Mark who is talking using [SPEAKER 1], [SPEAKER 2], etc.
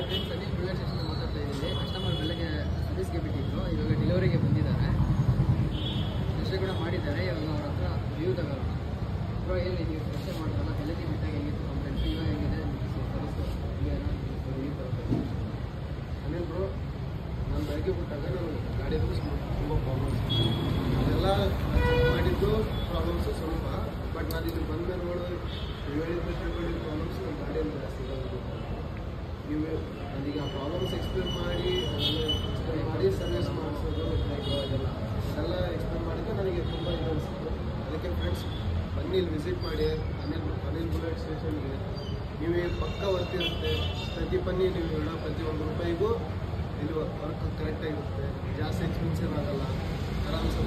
[SPEAKER 1] Friends, Anil bullet station ಮಾತಾಡ್ತಾ ಇದ್ದೀನಿ. Customer ಬೆಳಗ್ಗೆ ಸರ್ವಿಸ್ಗೆ ಬಿಟ್ಟಿದ್ರು, ಇವಾಗ ಡೆಲಿವರಿಗೆ ಬಂದಿದ್ದಾರೆ. ರಿಜಿಸ್ಟರ್ ಕೂಡ ಮಾಡಿದ್ದಾರೆ. ಇವಾಗ ಅವ್ರ ಹತ್ರ ವ್ಯೂ ತಗೋಣ. ಬ್ರೋ, ಹೇಳಿ, ನೀವು ರಿಜಿಸ್ಟರ್ ಮಾಡಿದ್ರಲ್ಲ, ಬೆಳಗ್ಗೆ ಬಿಟ್ಟಾಗ ಹೆಂಗಿತ್ತು ಕಂಪ್ಲೇಂಟ್ಸ್, ಇವಾಗ ಹೆಂಗಿದೆ ಸರ್ವಿಸ್ ರಿವ್ಯೂ ತಗೋಬೇಕು.
[SPEAKER 2] ಅನಿಲ್ ಬ್ರೋ, ನಾನು ಬೆಳಗ್ಗೆ ಬಿಟ್ಟಾಗ ನಾನು ಗಾಡಿ ತುಂಬ ಪ್ರಾಬ್ಲಮ್ಸ್ ಅದೆಲ್ಲ ಮಾಡಿದ್ದು ಪ್ರಾಬ್ಲಮ್ಸು ಸ್ವಲ್ಪ. ಬಟ್ ನಾನು ಇಲ್ಲಿ ಬಂದ ಮೇಲೆ ನೋಡಿದ್ರೆ ನೀವು ಹೇಳಿದ ಪ್ರಾಬ್ಲಮ್ಸ್ ನಮ್ಮ ಗಾಡಿಯಲ್ಲಿ ಜಾಸ್ತಿ ಇರೋದು. ನೀವು ನನಗೆ ಆ ಪ್ರಾಬ್ಲಮ್ಸ್ ಎಕ್ಸ್ಪ್ಲೇನ್ ಮಾಡಿ ಸರ್ವಿಸ್ ಮಾಡಿಸೋದು ಅದೆಲ್ಲ ಎಕ್ಸ್ಪ್ಲೇನ್ ಮಾಡಿದ್ದು ನನಗೆ ತುಂಬ ಇದು ಅನಿಸಿತ್ತು. ಅದಕ್ಕೆ ಫ್ರೆಂಡ್ಸ್, ಬನ್ನಿ ಇಲ್ಲಿ ವಿಸಿಟ್ ಮಾಡಿ ಅನಿಲ್ ಬುಲೆಟ್ ಸ್ಟೇಷನ್ಗೆ. ನೀವೇ ಪಕ್ಕ ವರ್ಕ್ ಇರುತ್ತೆ. ಪ್ರತಿ ಬನ್ನಿ ನೀವು ಹೇಳೋ ಪ್ರತಿಯೊಂದು ರೂಪಾಯಿಗೂ ಇಲ್ಲಿ ವರ್ಕ್ ಕರೆಕ್ಟಾಗಿರುತ್ತೆ. ಜಾಸ್ತಿ ಎಕ್ಸ್ಪೆನ್ಸಿವ್ ಆಗಲ್ಲ, ಆರಾಮ್ಸೆ.